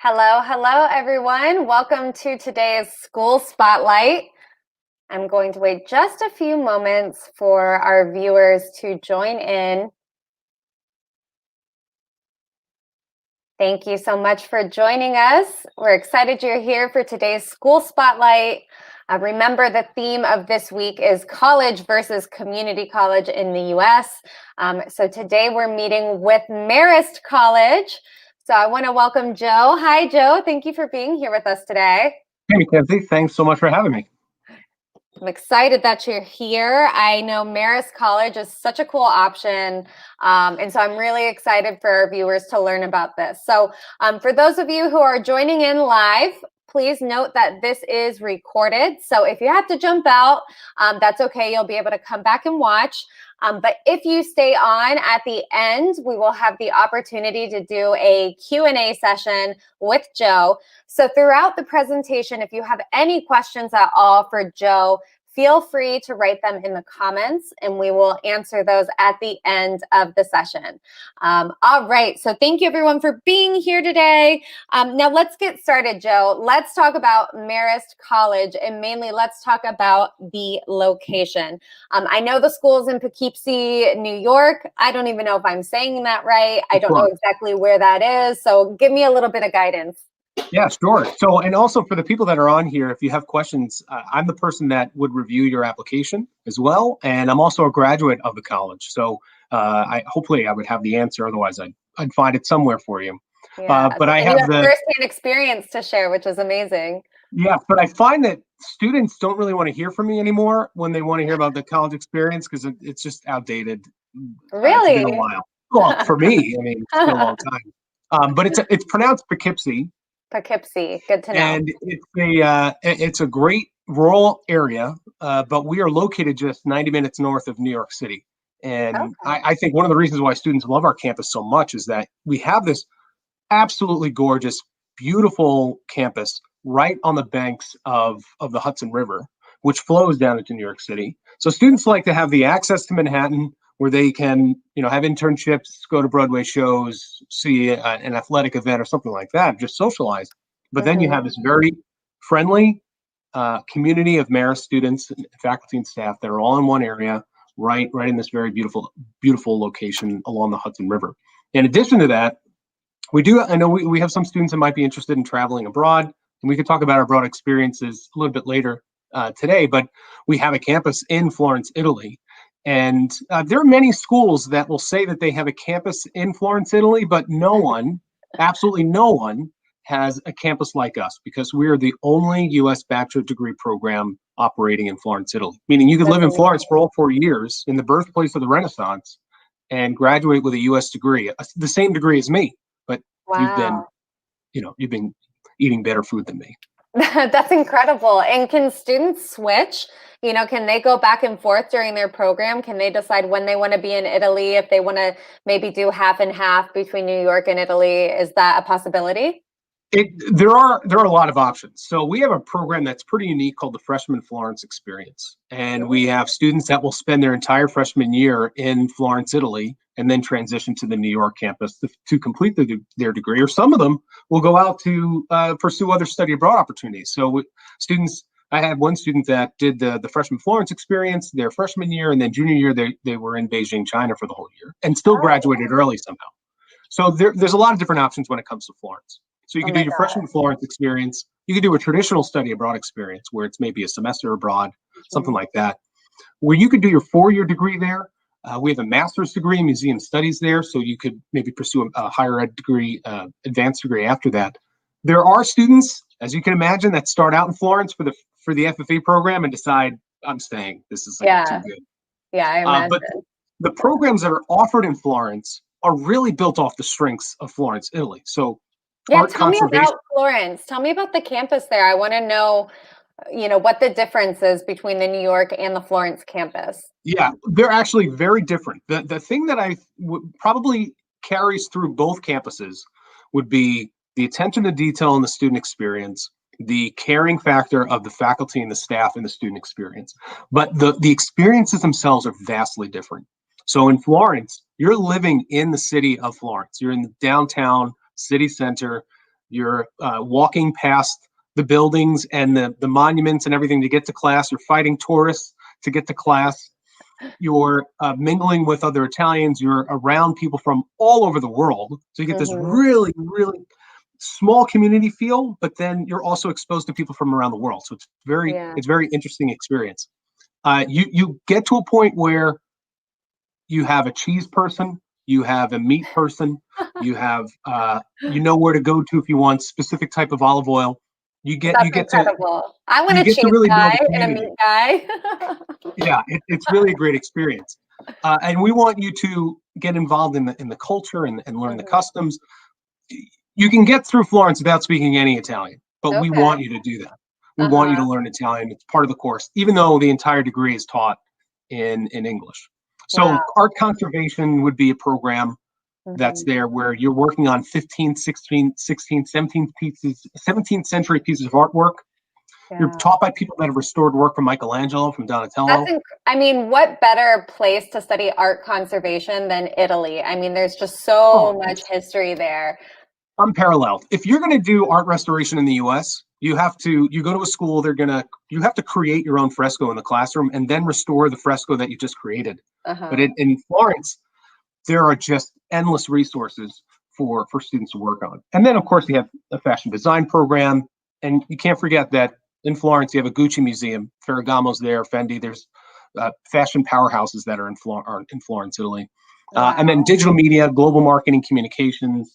Hello, hello, everyone. Welcome to today's School Spotlight. I'm going to wait just a few moments for our viewers to join in. Thank you so much for joining us. We're excited you're here for today's School Spotlight. Remember, the theme of this week is college versus community college in the U.S. So today we're meeting with Marist College. So I want to welcome Joe. Hi, Joe. Thank you for being here with us today. Hey, Mackenzie. Thanks so much for having me. I'm excited that you're here. I know Marist College is such a cool option. And so I'm really excited for our viewers to learn about this. So for those of you who are joining in live, please note that this is recorded. So if you have to jump out, that's okay. You'll be able to come back and watch. But if you stay on at the end, we will have the opportunity to do a Q&A session with Joe. So throughout the presentation, if you have any questions at all for Joe, feel free to write them in the comments and we will answer those at the end of the session. All right, so thank you everyone for being here today. Now let's get started, Joe. Let's talk about Marist College and mainly let's talk about the location. I know the school's in Poughkeepsie, New York. I don't even know if I'm saying that right. I don't know exactly where that is. So give me a little bit of guidance. Yeah, sure. So, and also for the people that are on here, if you have questions, I'm the person that would review your application as well. And I'm also a graduate of the college. So hopefully I would have the answer. Otherwise, I'd find it somewhere for you. Yeah, but I and have you have firsthand experience to share, which is amazing. Yeah, but I find that students don't really want to hear from me anymore when they want to hear about the college experience because it's just outdated. Really? It's been a while. Well, for me, I mean, it's been a long time. But it's pronounced Poughkeepsie. Poughkeepsie, good to know. And it's a great rural area, but we are located just 90 minutes north of New York City. And Okay. I think one of the reasons why students love our campus so much is that we have this absolutely gorgeous, beautiful campus right on the banks of the Hudson River, which flows down into New York City. So students like to have the access to Manhattan where they can, have internships, go to Broadway shows, see an athletic event or something like that, just socialize. But then you have this very friendly community of Marist students, faculty and staff that are all in one area, right in this very beautiful location along the Hudson River. In addition to that, I know we have some students that might be interested in traveling abroad, and we could talk about our abroad experiences a little bit later today, but we have a campus in Florence, Italy. And there are many schools that will say that they have a campus in Florence, Italy, but absolutely no one has a campus like us because we are the only U.S. bachelor degree program operating in Florence, Italy. Meaning you could live in Florence for all 4 years in the birthplace of the Renaissance and graduate with a U.S. degree, the same degree as me. But wow. you've been eating better food than me. That's incredible. And can students switch? Can they go back and forth during their program? Can they decide when they want to be in Italy, if they want to maybe do half and half between New York and Italy? Is that a possibility? There are a lot of options. So we have a program that's pretty unique called the Freshman Florence Experience. And we have students that will spend their entire freshman year in Florence, Italy, and then transition to the New York campus to complete their degree. Or some of them will go out to pursue other study abroad opportunities. So I had one student that did the Freshman Florence Experience their freshman year, and then junior year, they were in Beijing, China for the whole year and still graduated early somehow. So there's a lot of different options when it comes to Florence. So you can do your freshman Florence experience. You can do a traditional study abroad experience where it's maybe a semester abroad, something like that. Where you could do your 4-year degree there. We have a master's degree in museum studies there, so you could maybe pursue a higher ed degree, advanced degree after that. There are students, as you can imagine, that start out in Florence for the FFA program and decide, I'm staying. This is too good. Yeah, I imagine. But the programs that are offered in Florence are really built off the strengths of Florence, Italy. So yeah, tell me about Florence. Tell me about the campus there. I want to know, what the difference is between the New York and the Florence campus. Yeah, they're actually very different. The thing that I would probably carries through both campuses would be the attention to detail in the student experience, the caring factor of the faculty and the staff in the student experience. But the experiences themselves are vastly different. So in Florence, you're living in the city of Florence. You're in the downtown city center. You're walking past the buildings and the monuments and everything to get to class. You're fighting tourists to get to class. You're mingling with other Italians. You're around people from all over the world. So you get this Mm-hmm. really, really small community feel, but then you're also exposed to people from around the world. So Yeah. it's very interesting experience. You get to a point where you have a cheese person, you have a meat person, you have you know where to go to if you want specific type of olive oil. That's incredible. I want You a get to cheese really know guy the and a community. meat guy. Yeah, it's really a great experience, and we want you to get involved in the culture and learn the Mhm. customs. You can get through Florence without speaking any Italian, but we Okay. want you to do that. We want you Uh-huh. to learn Italian. It's part of the course, even though the entire degree is taught in English. So Wow. art conservation would be a program that's Mhm. there where you're working on 15, 16, 16, 17 pieces, 17th century pieces of artwork. You're Yeah. taught by people that have restored work from Michelangelo, from Donatello. I mean, what better place to study art conservation than Italy? I mean, there's just Oh, so much it's history there. unparalleled. If you're going to do art restoration in the US, you go to a school, you have to create your own fresco in the classroom and then restore the fresco that you just created. But Uh-huh. in Florence, there are just endless resources for students to work on. And then of course you have a fashion design program, and you can't forget that in Florence you have a Gucci museum, Ferragamo's there, Fendi. There's fashion powerhouses that are in Florence, Italy, and then Wow. digital media, global marketing, communications,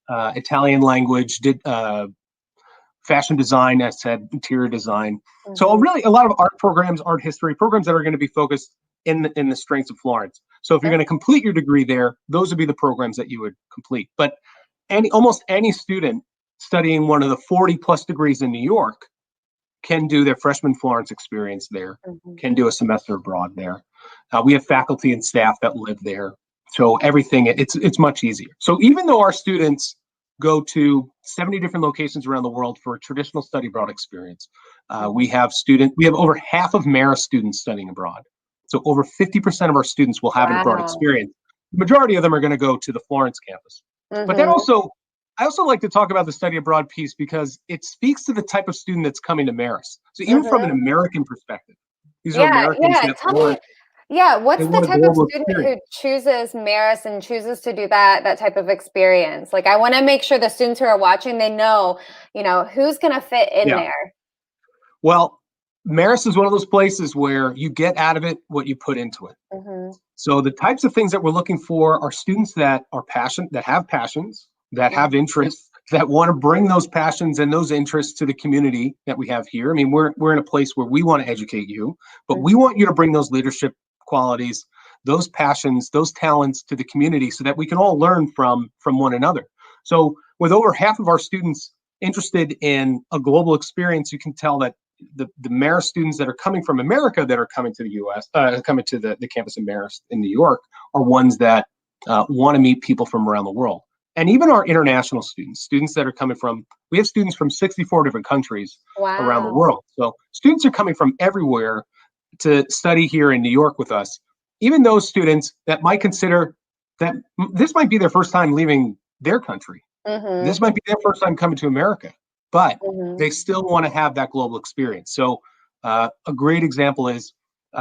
Italian language, fashion design, as said, interior design. So Mhm. really, a lot of art programs, art history programs that are going to be focused in the strengths of Florence. So if you're going to complete your degree there, those would be the programs that you would complete. But almost any student studying one of the 40 plus degrees in New York can do their freshman Florence experience there, Mhm. can do a semester abroad there. We have faculty and staff that live there, so everything it's much easier. So even though our students go to 70 different locations around the world for a traditional study abroad experience, Mhm. we have over half of Marist students studying abroad. So over 50% of our students will have an abroad Wow. experience. The majority of them are going to go to the Florence campus. But that Mhm. also I also like to talk about the study abroad piece because it speaks to the type of student that's coming to Marist. So even from an Mhm. American perspective, these are Yeah, Americans yeah. that Tell me, yeah, they what's the want a type of global student experience. who chooses Marist and chooses to do that type of experience? Like, I want to make sure the students who are watching, they know, who's going to fit in Yeah. there. Well, Marist is one of those places where you get out of it what you put into it. Mhm. So the types of things that we're looking for are students that are passionate, that have passions, that Mhm. have interests, that want to bring those passions and those interests to the community that we have here. I mean, we're in a place where we want to educate you, but we Mhm. want you to bring those leadership qualities, those passions, those talents to the community so that we can all learn from one another. So with over half of our students interested in a global experience, you can tell that the Marist students that are coming from America that are coming to the U.S., coming to the campus in Marist in New York, are ones that want to meet people from around the world. And even our international students that are coming from, we have students from 64 different countries around the Wow. world. So students are coming from everywhere to study here in New York with us. Even those students that might consider that this might be their first time leaving their country, Mhm. this might be their first time coming to America, but Mhm. they still want to have that global experience. So a great example is we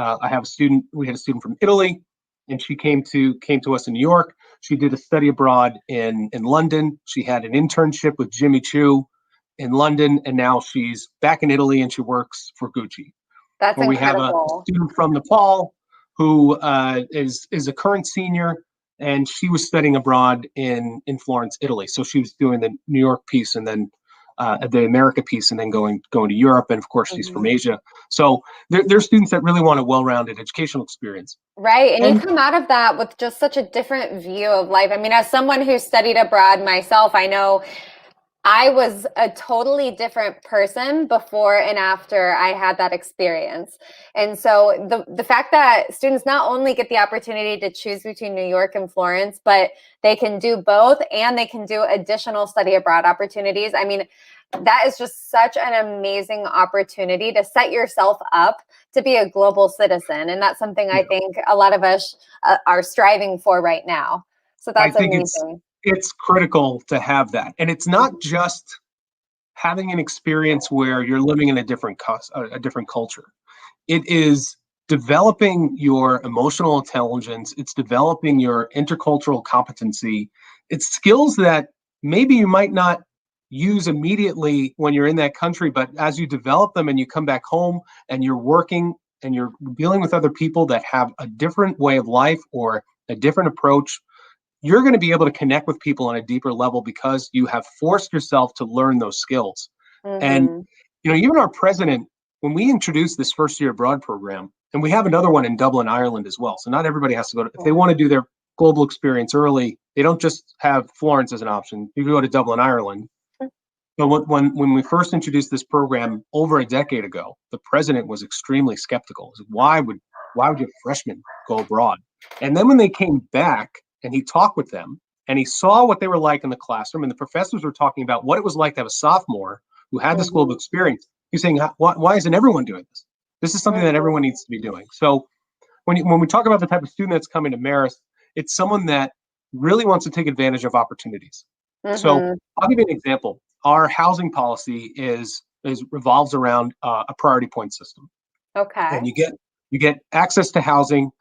had a student from Italy, and she came to us in New York. She did a study abroad in London. She had an internship with Jimmy Choo in London, and now she's back in Italy and she works for Gucci. That's Or we have a incredible. student from Nepal who is a current senior, and she was studying abroad in Florence, Italy. So she was doing the New York piece and then the America piece, and then going to Europe. And of course, she's from Mhm. Asia. So they're students that really want a well-rounded educational experience. Right. And you And come out of that with just such a different view of life. I mean, as someone who studied abroad myself, I know I was a totally different person before and after I had that experience. And so the fact that students not only get the opportunity to choose between New York and Florence, but they can do both and they can do additional study abroad opportunities. I mean, that is just such an amazing opportunity to set yourself up to be a global citizen. And that's something I yeah, think a lot of us are striving for right now. So I that's think it's amazing. it's critical to have that. And it's not just having an experience where you're living in a different culture. It is developing your emotional intelligence. It's developing your intercultural competency. It's skills that maybe you might not use immediately when you're in that country, but as you develop them and you come back home and you're working and you're dealing with other people that have a different way of life or a different approach, you're going to be able to connect with people on a deeper level because you have forced yourself to learn those skills. And, Mm-hmm. even our president, when we introduced this first year abroad program, and we have another one in Dublin, Ireland as well. So not everybody has to go to, if they want to do their global experience early, they don't just have Florence as an option. You can go to Dublin, Ireland. But when we first introduced this program over a decade ago, the president was extremely skeptical. He said, why would your freshmen go abroad? And then when they came back and he talked with them and he saw what they were like in the classroom, and the professors were talking about what it was like to have a sophomore who had this global experience, he's saying, why isn't everyone doing this? This is something that everyone needs to be doing. So when we talk about the type of student that's coming to Marist, it's someone that really wants to take advantage of opportunities. So I'll give you an example. Our housing policy is revolves around a priority point system, Okay. and you get access to housing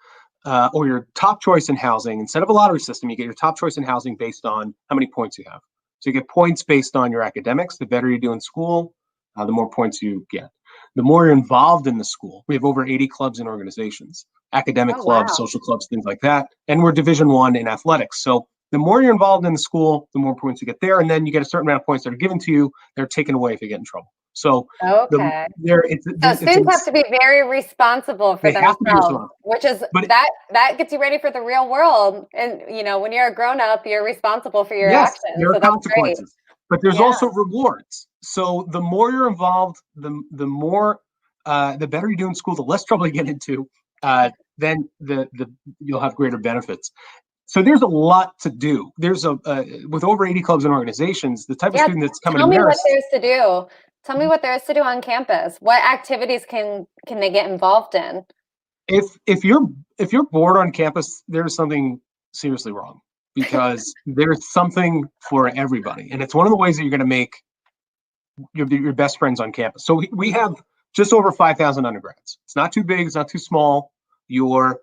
or your top choice in housing. Instead of a lottery system, you get your top choice in housing based on how many points you have. So you get points based on your academics. The better you do in school, the more points you get. The more you're involved in the school. We have over 80 clubs and organizations, academic clubs, social clubs, things like that. And we're Division I in athletics. So the more you're involved in the school, the more points you get there. And then you get a certain amount of points that are given to you. They're taken away if you get in trouble. So Okay. So students have to be very responsible for themselves, which is that gets you ready for the real world. And when you're a grown up, you're responsible for your actions. There are consequences, but there's also rewards. So the more you're involved, the more the better you do in school, the less trouble you get into, then you'll have greater benefits. So there's a lot to do. There's with over 80 clubs and organizations, the type of student that's coming to Marist. Tell me what there's to do. Tell me what there is to do on campus. What activities can they get involved in? If you're bored on campus, there's something seriously wrong, because there's something for everybody, and it's one of the ways that you're going to make your best friends on campus. So we have just over 5,000 undergrads. It's not too big. It's not too small. You're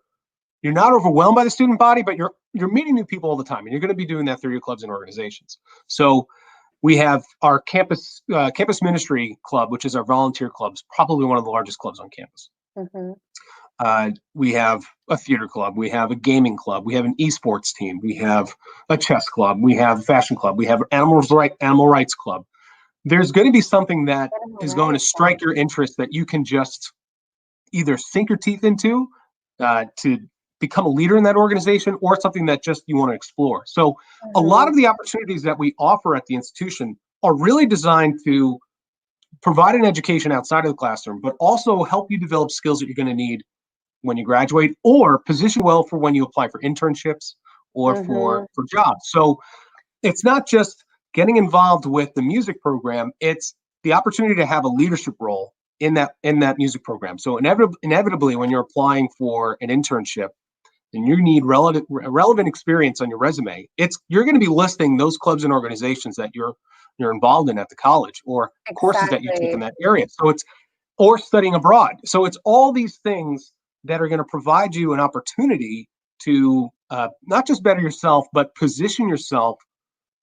not overwhelmed by the student body, but you're meeting new people all the time, and you're going to be doing that through your clubs and organizations. So we have our campus ministry club, which is our volunteer clubs, probably one of the largest clubs on campus. We have a theater club. We have a gaming club. We have an esports team. We have a chess club. We have a fashion club. We have animal rights club. There's going to be something that is going to strike your interest that you can just either sink your teeth into to become a leader in that organization, or something that just you want to explore. So a lot of the opportunities that we offer at the institution are really designed to provide an education outside of the classroom, but also help you develop skills that you're going to need when you graduate, or position well for when you apply for internships or for jobs. So it's not just getting involved with the music program, it's the opportunity to have a leadership role in that music program. So inevitably, when you're applying for an internship and you need relevant experience on your resume, you're going to be listing those clubs and organizations that you're involved in at the college, or courses that you take in that area. So or studying abroad. So it's all these things that are going to provide you an opportunity to not just better yourself, but position yourself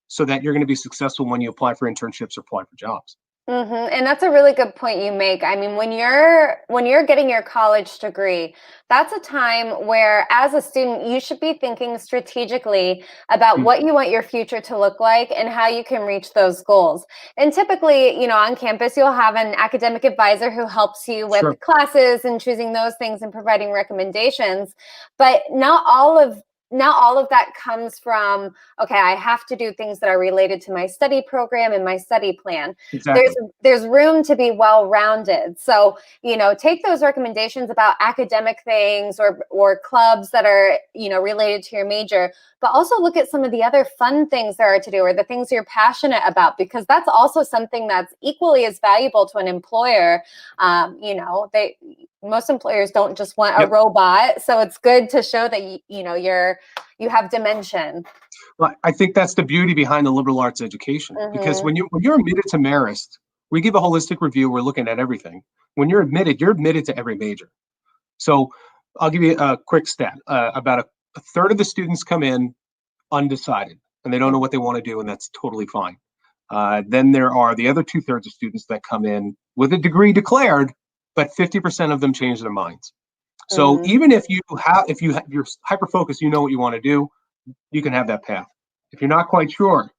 so that you're going to be successful when you apply for internships or apply for jobs. And that's a really good point you make. I mean, when you're getting your college degree, that's a time where, as a student, you should be thinking strategically about what you want your future to look like and how you can reach those goals. And typically, on campus, you'll have an academic advisor who helps you with classes and choosing those things and providing recommendations. But not all of that comes from, okay, I have to do things that are related to my study program and my study plan. Exactly. There's room to be well-rounded. So, take those recommendations about academic things or clubs that are, related to your major, but also look at some of the other fun things there are to do, or the things you're passionate about, because that's also something that's equally as valuable to an employer. Most employers don't just want a robot, so it's good to show that you have dimension. Well, I think that's the beauty behind the liberal arts education, because Hmm. when you're admitted to Marist, we give a holistic review. We're looking at everything. When you're admitted to every major. So I'll give you a quick stat. About a third of the students come in undecided, and they don't know what they want to do, and that's totally fine. Then there are the other 2/3 of students that come in with a degree declared, but 50% of them change their minds. So Hmm. even if you're hyper focused, you know what you want to do, you can have that path. If you're not quite sure,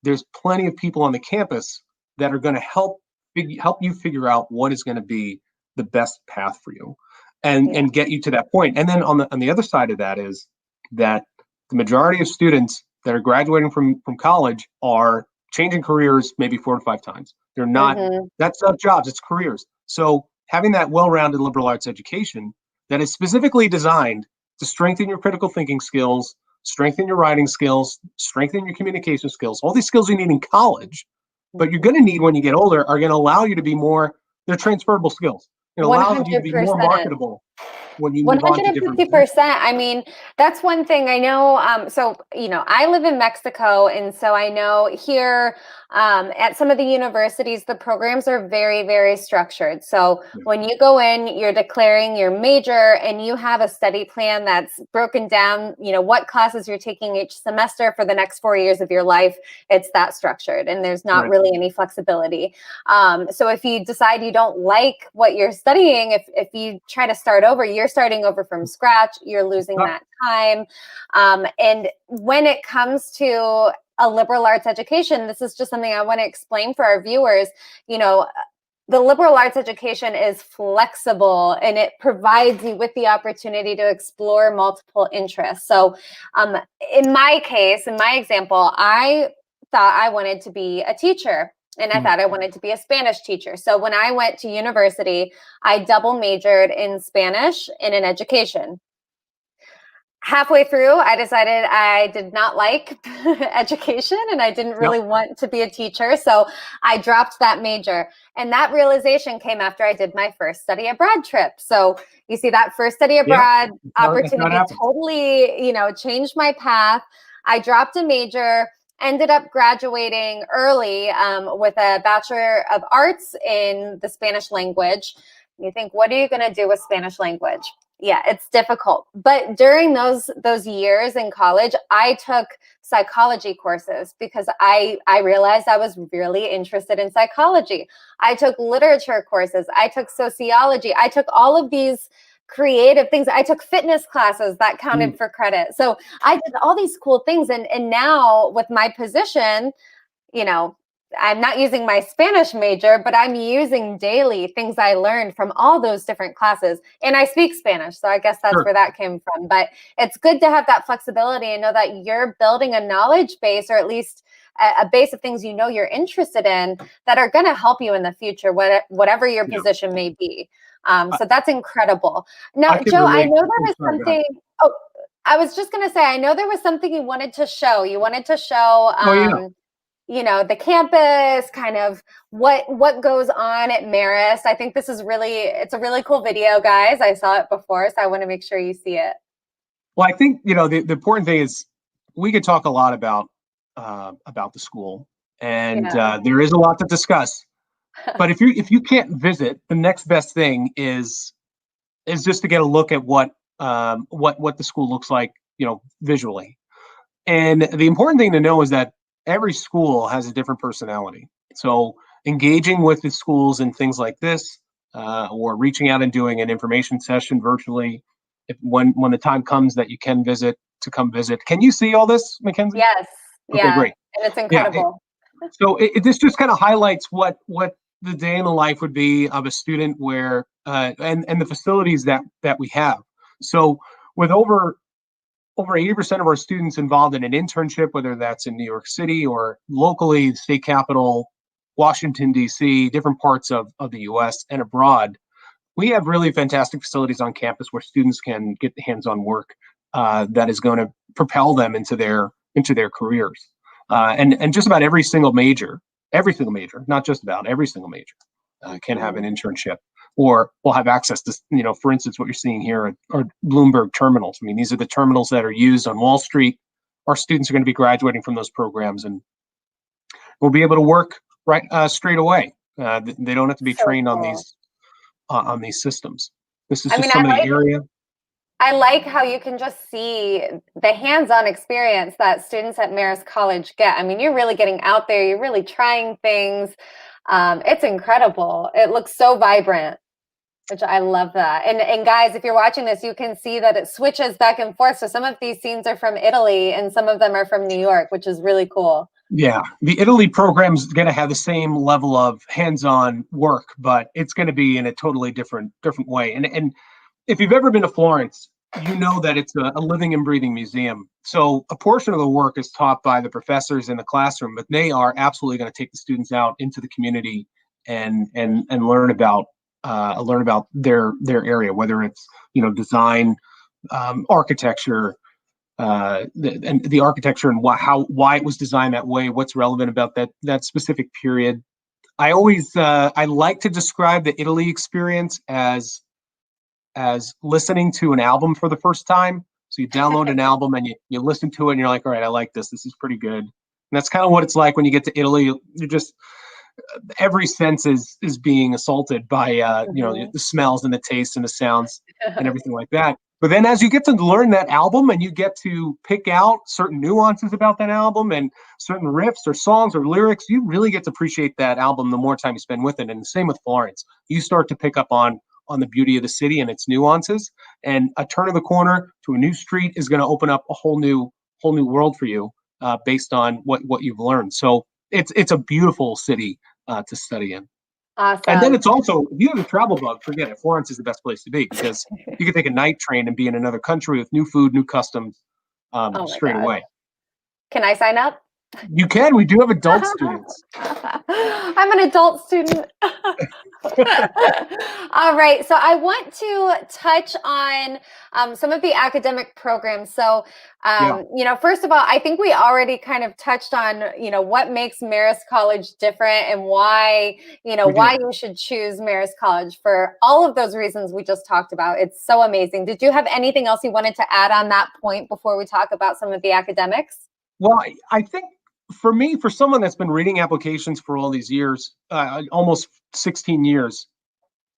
there's plenty of people on the campus that are going to help you figure out what is going to be the best path for you, Yeah. and get you to that point. And then on the other side of that is that the majority of students that are graduating from college are changing careers maybe 4 to 5 times. They're not Hmm. That's not jobs, it's careers. So having that well-rounded liberal arts education that is specifically designed to strengthen your critical thinking skills, strengthen your writing skills, strengthen your communication skills, all these skills you need in college, but you're going to need when you get older, are going to allow you to be more, they're transferable skills. It allows you to be more 100%. marketable when you move on to different positions. 150%. I mean, that's one thing I know. So, I live in Mexico. And so I know here at some of the universities, the programs are very, very structured. So Yeah. when you go in, you're declaring your major and you have a study plan that's broken down, what classes you're taking each semester for the next 4 years of your life. It's that structured and there's not Right. really any flexibility. So if you decide you don't like what you're studying, if you try to start over, you're starting over from scratch, you're losing that time. And when it comes to a liberal arts education, this is just something I want to explain for our viewers. The liberal arts education is flexible and it provides you with the opportunity to explore multiple interests. So in my case, in my example, I thought I wanted to be a teacher. And I thought I wanted to be a Spanish teacher. So when I went to university, I double majored in Spanish and in education. Halfway through, I decided I did not like education and I didn't Yep. really want to be a teacher. So I dropped that major. And that realization came after I did my first study abroad trip. So you see, that first study Yep. abroad That's how it opportunity happens. totally, changed my path. I dropped a major, ended up graduating early with a Bachelor of Arts in the Spanish language. You think, what are you going to do with Spanish language? Yeah, it's difficult. But during those years in college, I took psychology courses because I realized I was really interested in psychology. I took literature courses. I took sociology. I took all of these creative things. I took fitness classes that counted for credit. So I did all these cool things. And now with my position, you know, I'm not using my Spanish major, but I'm using daily things I learned from all those different classes. And I speak Spanish, so I guess that's Sure. where that came from. But it's good to have that flexibility and know that you're building a knowledge base, or at least a base of things you're interested in that are going to help you in the future, whatever your Yeah. position may be. I, So that's incredible. I Now, can Joe, I relate. know there I'm was sorry, go ahead. something. Oh, I was just going to say, I know there was something you wanted to show. You wanted to show. Oh, yeah. The campus, kind of what goes on at Marist. I think it's a really cool video, guys. I saw it before, so I want to make sure you see it. Well, I think, the important thing is we could talk a lot about the school, and Yeah. there is a lot to discuss. But if you can't visit, the next best thing is just to get a look at what the school looks like, visually. And the important thing to know is that every school has a different personality. So engaging with the schools and things like this, or reaching out and doing an information session virtually, when the time comes that you can visit, to come visit. Can you see all this, Mackenzie? Yes. Okay, Yeah. great. And it's Yeah. incredible. This just kind of highlights what the day in the life would be of a student, where and the facilities that we have. So with over 80% of our students involved in an internship, whether that's in New York City or locally, the state capital, Washington, D.C., different parts of the U.S. and abroad. We have really fantastic facilities on campus where students can get hands-on work that is going to propel them into their careers. And just about every single major, not just about every single major, can have an internship, or will have access to, for instance, what you're seeing here are Bloomberg terminals. I mean, these are the terminals that are used on Wall Street our students are going to be graduating from those programs, and we'll be able to work right straight away. They don't have to be So trained cool. on these systems. This is I just mean, some of the area. I like how you can just see the hands-on experience that students at Marist College get. I mean, you're really getting out there, you're really trying things. It's incredible. It looks so vibrant, which I love that. And guys, if you're watching this, you can see that it switches back and forth. So some of these scenes are from Italy and some of them are from New York, which is really cool. Yeah, the Italy program's going to have the same level of hands-on work, but it's going to be in a totally different way. And if you've ever been to Florence, you know that it's a living and breathing museum. So a portion of the work is taught by the professors in the classroom, but they are absolutely going to take the students out into the community and learn about their area, whether it's design, architecture, the architecture and why it was designed that way, what's relevant about that specific period. I like to describe the Italy experience as listening to an album for the first time. So you download an album and you listen to it and you're like, all right, I like this. This is pretty good. And that's kind of what it's like when you get to Italy. You're just every sense is being assaulted by the smells and the tastes and the sounds and everything like that. But then as you get to learn that album and you get to pick out certain nuances about that album and certain riffs or songs or lyrics, you really get to appreciate that album the more time you spend with it. And the same with Florence. You start to pick up on the beauty of the city and its nuances. And a turn of the corner to a new street is going to open up a whole new world for you based on what you've learned. So it's a beautiful city to study in. Awesome. And then it's also, if you have a travel bug, forget it. Florence is the best place to be because you can take a night train and be in another country with new food, new customs straight away. Can I sign up? You can. We do have adult students. I'm an adult student. All right. So I want to touch on some of the academic programs. So, first of all, I think we already kind of touched on, what makes Marist College different and why you should choose Marist College for all of those reasons we just talked about. It's so amazing. Did you have anything else you wanted to add on that point before we talk about some of the academics? Well, I think for me, for someone that's been reading applications for all these years, almost 16 years,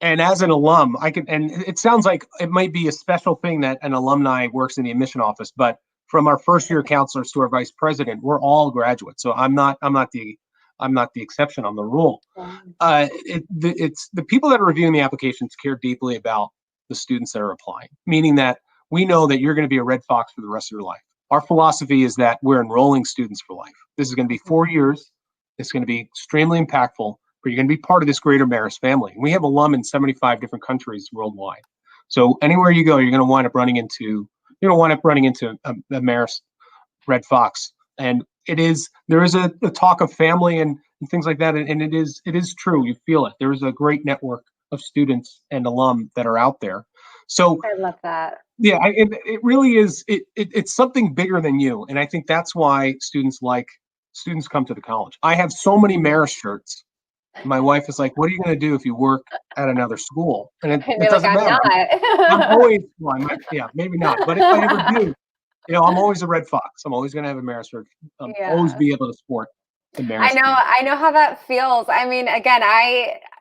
and as an alum, and it sounds like it might be a special thing that an alumni works in the admission office, but from our first year counselors to our vice president, we're all graduates. So I'm not the exception. I'm the rule. It's the people that are reviewing the applications care deeply about the students that are applying, meaning that we know that you're going to be a Red Fox for the rest of your life. Our philosophy is that we're enrolling students for life. This is going to be 4 years. It's going to be extremely impactful, but you're going to be part of this greater Marist family. We have alum in 75 different countries worldwide. So anywhere you go, you're going to wind up running into a Marist Red Fox. And there is a talk of family and things like that. And it is true. You feel it. There is a great network of students and alum that are out there. So I love that. Yeah, it really is. It's something bigger than you, and I think that's why students come to the college. I have so many Marist shirts. My wife is like, "What are you going to do if you work at another school?" And it doesn't matter. I'm always maybe not, but if I ever do, I'm always a Red Fox. I'm always going to have a Marist shirt. Always be able to support the Marist. I know how that feels. I mean, again,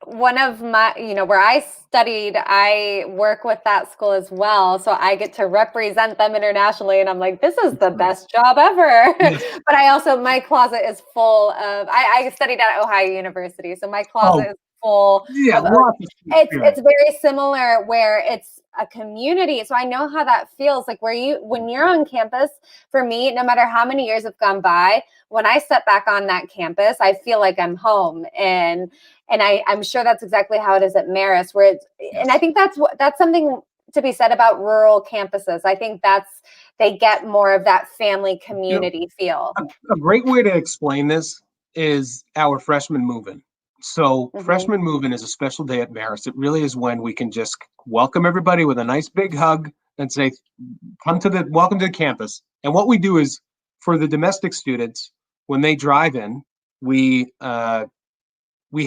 one of my, where I studied, I work with that school as well. So I get to represent them internationally. And I'm like, this is the best job ever. But I also, my closet is full of, I studied at Ohio University. So my closet is full. It's very similar where it's a community. So I know how that feels like when you're on campus. For me, no matter how many years have gone by, when I step back on that campus, I feel like I'm home. And I'm sure that's exactly how it is at Marist, where and I think that's something to be said about rural campuses. I think they get more of that family community feel. A great way to explain this is our freshman move-in. So freshman move-in is a special day at Marist. It really is when we can just welcome everybody with a nice big hug and say, welcome to the campus. And what we do is for the domestic students, when they drive in, we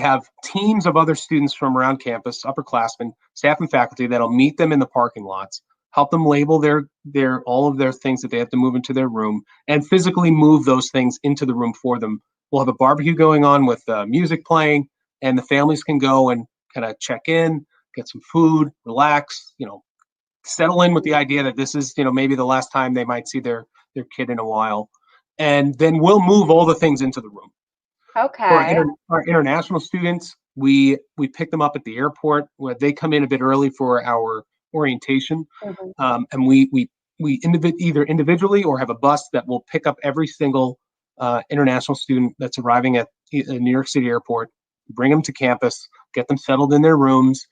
have teams of other students from around campus, upperclassmen, staff and faculty that'll meet them in the parking lots, help them label their all of their things that they have to move into their room, and physically move those things into the room for them. We'll have a barbecue going on with music playing, and the families can go and kind of check in, get some food, relax, settle in with the idea that this is, maybe the last time they might see their kid in a while. And then we'll move all the things into the room. For Okay. our international students, we pick them up at the airport where they come in a bit early for our orientation, Mhm. and we either individually or have a bus that will pick up every single international student that's arriving at New York City airport, bring them to campus, get them settled in their rooms.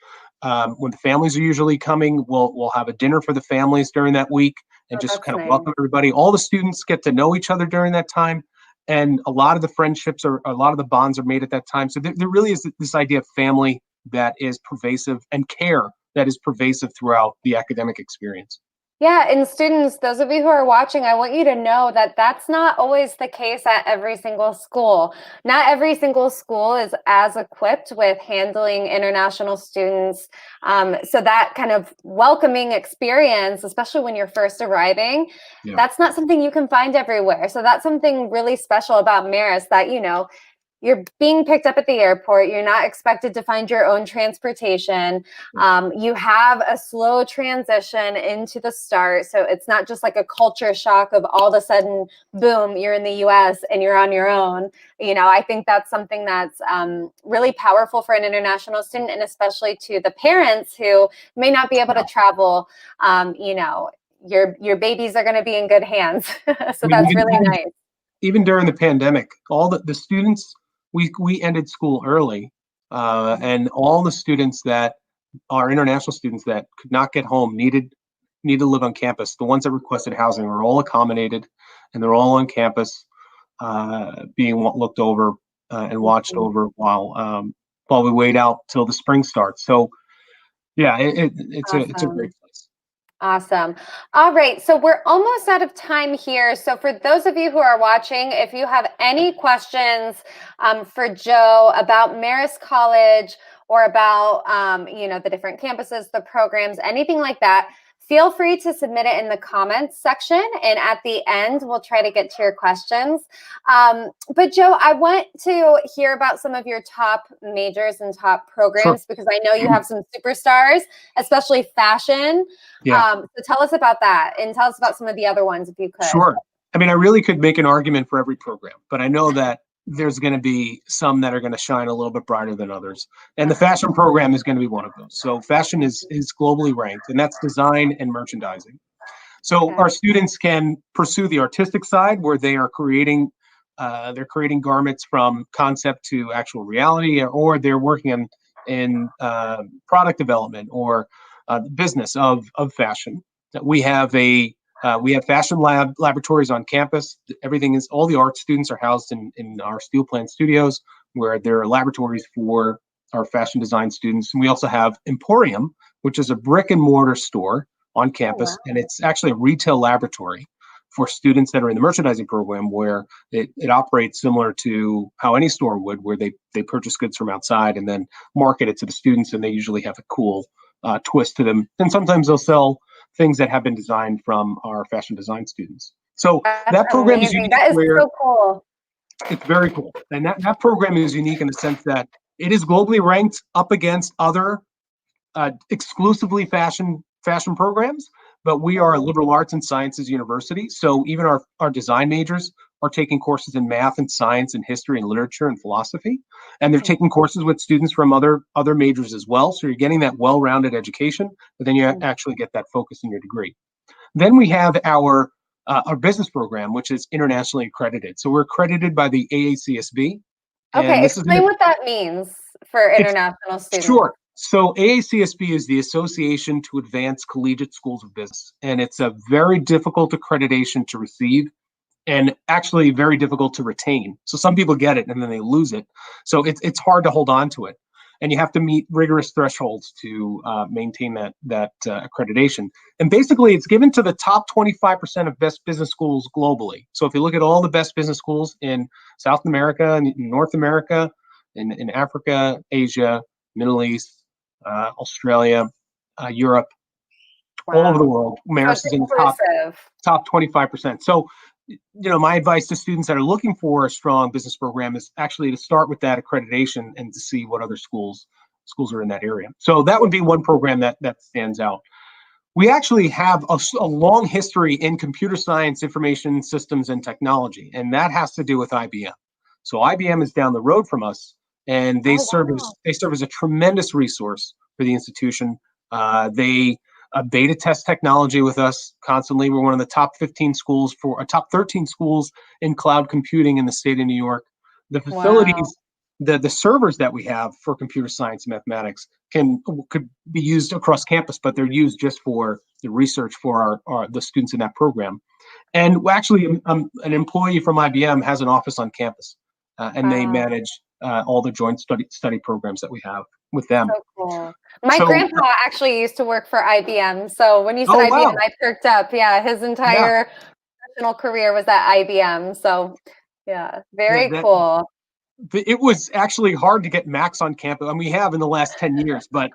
When the families are usually coming, we'll have a dinner for the families during that week and Oh, just that's kind of nice. welcome everybody. All the students get to know each other during that time, and a lot of the friendships or a lot of the bonds are made at that time. So there really is this idea of family that is pervasive, and care that is pervasive throughout the academic experience. Yeah, and students, those of you who are watching, I want you to know that that's not always the case at every single school. Not every single school is as equipped with handling international students. So that kind of welcoming experience, especially when you're first arriving, Yeah. that's not something you can find everywhere. So that's something really special about Marist, that, you're being picked up at the airport. You're not expected to find your own transportation. You have a slow transition into the start. So it's not just like a culture shock of all of a sudden, boom, you're in the US and you're on your own. I think that's something that's really powerful for an international student, and especially to the parents who may not be able to travel. Your babies are going to be in good hands. So I mean, that's really nice. even during the pandemic, all the students, we ended school early, and all the students that are international students that could not get home need to live on campus. The ones that requested housing are all accommodated, and they're all on campus, being looked over and watched Mhm. over while we wait out till the spring starts. So yeah, it's a great Awesome. place. Awesome. All right. So we're almost out of time here. So for those of you who are watching, if you have any questions for Joe about Marist College or about, the different campuses, the programs, anything like that, feel free to submit it in the comments section. And at the end, we'll try to get to your questions. But Joe, I want to hear about some of your top majors and top Sure. programs, because I know you have some superstars, especially fashion. Yeah. So tell us about that, and tell us about some of the other ones if you could. Sure. I mean, I really could make an argument for every program, but I know that there's going to be some that are going to shine a little bit brighter than others. And the fashion program is going to be one of those. So fashion is globally ranked, and that's design and merchandising. So Okay. our students can pursue the artistic side, where they are creating garments from concept to actual reality, or they're working in product development or business of fashion. We have fashion laboratories on campus. All the art students are housed in our steel plant studios, where there are laboratories for our fashion design students. And we also have Emporium, which is a brick and mortar store on Oh, wow. campus, and it's actually a retail laboratory for students that are in the merchandising program, where it operates similar to how any store would, where they purchase goods from outside and then market it to the students, and they usually have a cool twist to them. And sometimes they'll sell things that have been designed from our fashion design students. So That's that program is amazing. unique, That is where so cool. it's very cool. And that program is unique in the sense that it is globally ranked up against other exclusively fashion programs, but we are a Mhm. liberal arts and sciences university. So even our design majors are taking courses in math and science and history and literature and philosophy. And they're taking courses with students from other majors as well. So you're getting that well-rounded education, but then you Mhm. actually get that focus in your degree. Then we have our business program, which is internationally accredited. So we're accredited by the AACSB, and Okay, this is explain what that means for it's international students. Sure. So AACSB is the Association to Advance Collegiate Schools of Business, and it's a very difficult accreditation to receive, and actually very difficult to retain. So some people get it and then they lose it. So it's hard to hold on to it, and you have to meet rigorous thresholds to maintain that accreditation. And basically, it's given to the top 25% of best business schools globally. So if you look at all the best business schools in South America, in North America, in Africa, Asia, Middle East, Australia, Europe, all over the Wow. world. So it's Marist is in the inclusive. top 25%. So, my advice to students that are looking for a strong business program is actually to start with that accreditation and to see what other schools are in that area. So that would be one program that stands out. We actually have a long history in computer science, information systems, and technology, and that has to do with IBM. So IBM is down the road from us, and they Oh, serve wow. as a tremendous resource for the institution. They beta test technology with us constantly. We're one of the top 15 schools top 13 schools in cloud computing in the state of New York. The Wow. facilities, the servers that we have for computer science and mathematics could be used across campus, but they're used just for the research for the students in that program. And actually, an employee from IBM has an office on campus, and they Wow. manage all the joint study programs that we have with them. So cool. My So, grandpa actually used to work for IBM. So when you said oh IBM, wow, I perked up. Yeah, his yeah, entire professional career was at IBM. So yeah, yeah, very cool. it was actually hard to get Macs on campus, and we have in the last 10 years. But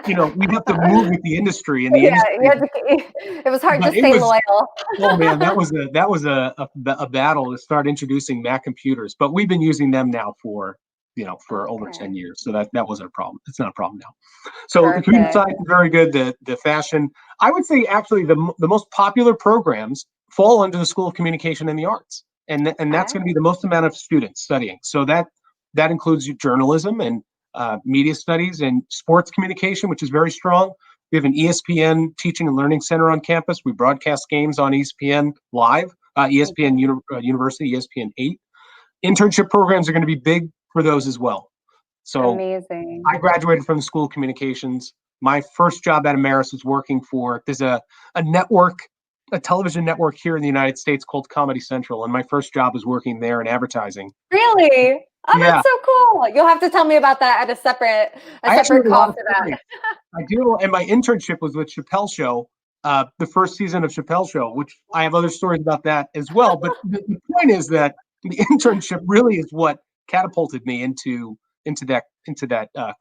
we have to move with the industry, and the Yeah, you industry. had to, it was hard to But it stay was loyal. Oh man, that was a battle to start introducing Mac computers, but we've been using them now for over Okay, 10 years. So that wasn't a problem. It's not a problem now. So the computer perfect. science is very good. The fashion, I would say actually the most popular programs fall under the School of Communication and the Arts, and that's going to be the most amount of students studying. So that includes journalism and media studies and sports communication, which is very strong. We have an ESPN teaching and learning center on campus. We broadcast games on ESPN Live, ESPN University, ESPN 8. Internship programs are going to be big for those as well. So Amazing. I graduated from the School of Communications. My first job at Marist was working there's a network, a television network here in the United States called Comedy Central. And my first job was working there in advertising. Really? Oh, Yeah, that's so cool. You'll have to tell me about that at a I actually separate have a lot call of for that. stories. I do. And my internship was with Chappelle Show, the first season of Chappelle Show, which I have other stories about that as well. But the point is that the internship really is what catapulted me into that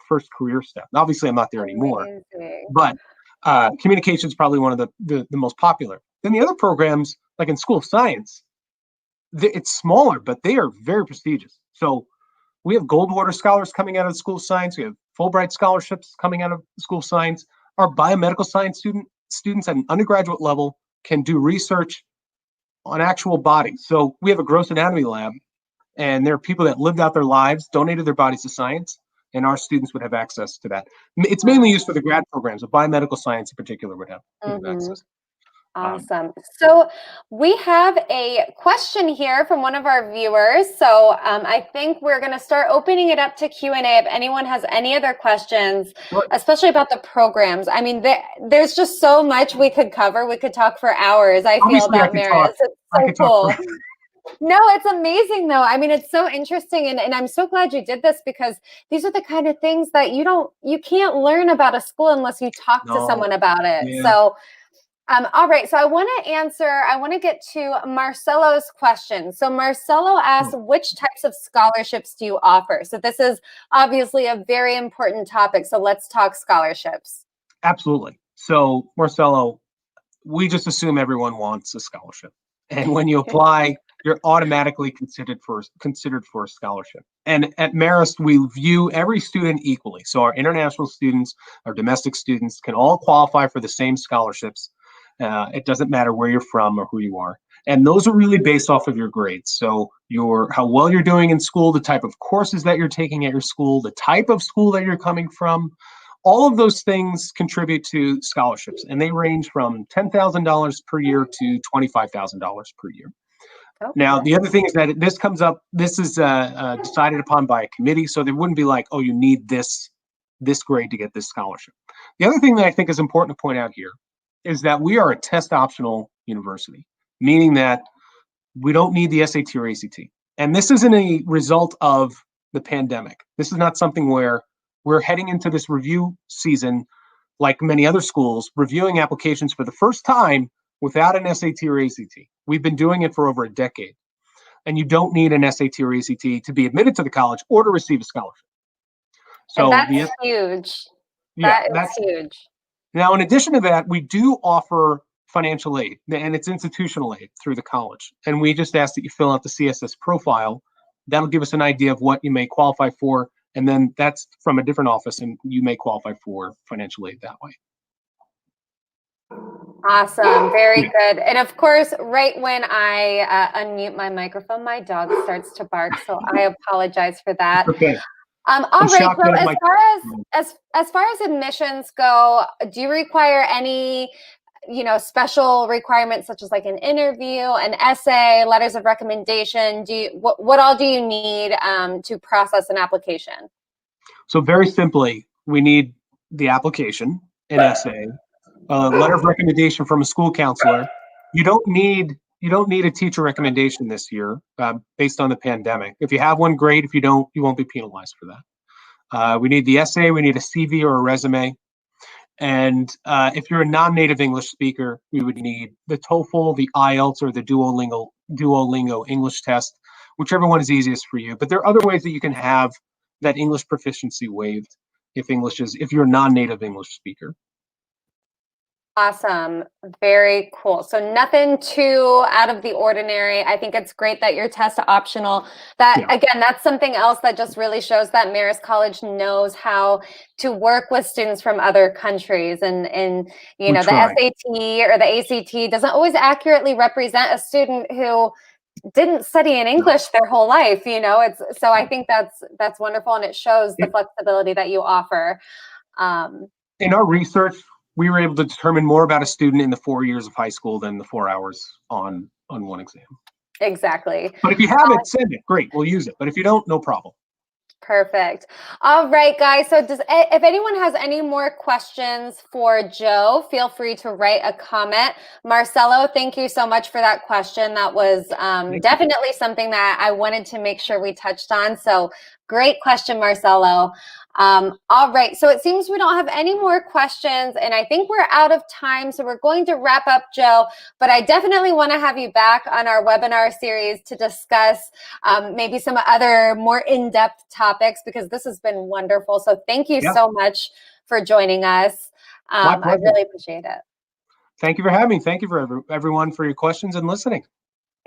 first career step. Obviously, I'm not there anymore, Amazing. but communication is probably one of the most popular. Then the other programs, like in School of Science, it's smaller, but they are very prestigious. So we have Goldwater scholars coming out of the School of Science. We have Fulbright scholarships coming out of the School of Science. Our biomedical science students at an undergraduate level can do research on actual bodies. So we have a gross anatomy lab, and there are people that lived out their lives, donated their bodies to science, and our students would have access to that. It's mainly used for the grad programs, but biomedical science in particular would have Hmm. access. Awesome. So we have a question here from one of our viewers. So I think we're going to start opening it up to Q&A if anyone has any other questions, Sure. especially about the programs. I mean, there's just so much we could cover. We could talk for hours, I feel, Obviously, I about could talk. Marist. It's I so could talk for. cool. No, it's amazing though. I mean, it's so interesting, and I'm so glad you did this because these are the kind of things that you can't learn about a school unless you talk to No. someone about it. Yeah. So all right, so I want to get to Marcelo's question. So Marcelo asks, which types of scholarships do you offer? So this is obviously a very important topic. So let's talk scholarships. Absolutely. So, Marcelo, we just assume everyone wants a scholarship. And when you apply, you're automatically considered for a scholarship. And at Marist, we view every student equally. So our international students, our domestic students can all qualify for the same scholarships. It doesn't matter where you're from or who you are. And those are really based off of your grades. So how well you're doing in school, the type of courses that you're taking at your school, the type of school that you're coming from, all of those things contribute to scholarships, and they range from $10,000 per year to $25,000 per year. Now, Okay. the other thing is that this is decided upon by a committee, so there wouldn't be like, oh, you need this grade to get this scholarship. The other thing that I think is important to point out here is that we are a test optional university, meaning that we don't need the SAT or ACT. And this isn't a result of the pandemic. This is not something where we're heading into this review season, like many other schools, reviewing applications for the first time without an SAT or ACT. We've been doing it for over a decade. And you don't need an SAT or ACT to be admitted to the college or to receive a scholarship. And So that's huge. yeah, That is huge. Now, in addition to that, we do offer financial aid, and it's institutional aid through the college. And we just ask that you fill out the CSS profile. That'll give us an idea of what you may qualify for. And then that's from a different office, and you may qualify for financial aid that way. Awesome. Very good. And of course, right when I unmute my microphone, my dog starts to bark. So I apologize for that. Okay. All right. So as far as admissions go, do you require any, special requirements such as like an interview, an essay, letters of recommendation? What all do you need to process an application? So very simply, we need the application, an essay, a letter of recommendation from a school counselor. You don't need a teacher recommendation this year based on the pandemic. If you have one, great. If you don't, you won't be penalized for that. We need the essay. We need a CV or a resume. And if you're a non-native English speaker, we would need the TOEFL, the IELTS, or the Duolingo English test, whichever one is easiest for you. But there are other ways that you can have that English proficiency waived if you're a non-native English speaker. Awesome. Very cool. So nothing too out of the ordinary. I think it's great that your test optional. Again, that's something else that just really shows that Marist College knows how to work with students from other countries. And the SAT or the ACT doesn't always accurately represent a student who didn't study in English their whole life. So I think that's wonderful, and it shows the flexibility that you offer. In our research, we were able to determine more about a student in the 4 years of high school than the 4 hours on one exam. Exactly. But if you have it, send it. Great, we'll use it. But if you don't, no problem. Perfect. All right, guys. So if anyone has any more questions for Joe, feel free to write a comment. Marcelo, thank you so much for that question. That was definitely something that I wanted to make sure we touched on. So great question, Marcelo. All right. So it seems we don't have any more questions, and I think we're out of time. So we're going to wrap up, Joe, but I definitely want to have you back on our webinar series to discuss maybe some other more in-depth topics, because this has been wonderful. So thank you so much for joining us. I really appreciate it. Thank you for having me. Thank you for everyone for your questions and listening.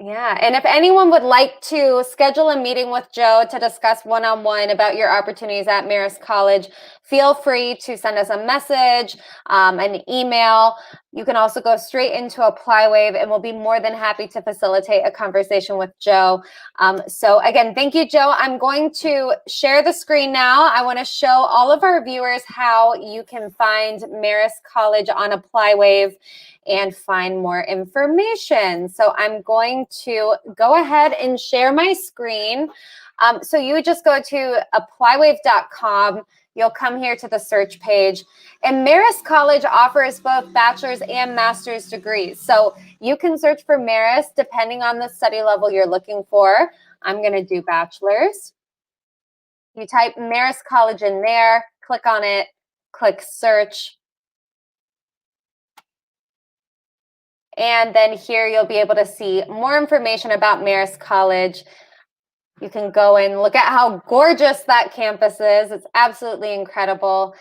Yeah. And if anyone would like to schedule a meeting with Joe to discuss one-on-one about your opportunities at Marist College, feel free to send us a message, an email. You can also go straight into applywave, and we'll be more than happy to facilitate a conversation with Joe. So again, thank you, Joe. I'm going to share the screen now. I want to show all of our viewers how you can find Marist College on applywave and find more information. So I'm going to go ahead and share my screen. So you would just go to applywave.com. You'll come here to the search page. And Marist College offers both bachelor's and master's degrees. So you can search for Marist depending on the study level you're looking for. I'm going to do bachelor's. You type Marist College in there, click on it, click search. And then here you'll be able to see more information about Marist College. You can go and look at how gorgeous that campus is. It's absolutely incredible.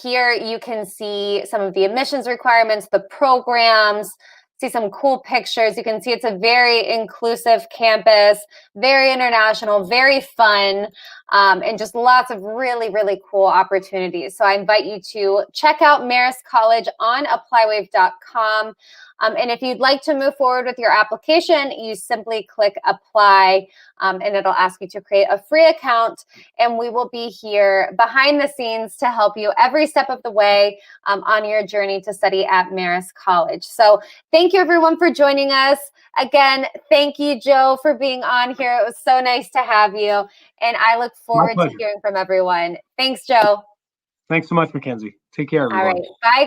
Here you can see some of the admissions requirements, the programs, see some cool pictures. You can see it's a very inclusive campus, very international, very fun, and just lots of really, really cool opportunities. So I invite you to check out Marist College on applywave.com. And if you'd like to move forward with your application, you simply click apply, and it'll ask you to create a free account. And we will be here behind the scenes to help you every step of the way on your journey to study at Marist College. So thank you, everyone, for joining us. Again, thank you, Joe, for being on here. It was so nice to have you. And I look forward to hearing from everyone. Thanks, Joe. Thanks so much, Mackenzie. Take care, everyone. All right. Bye, guys.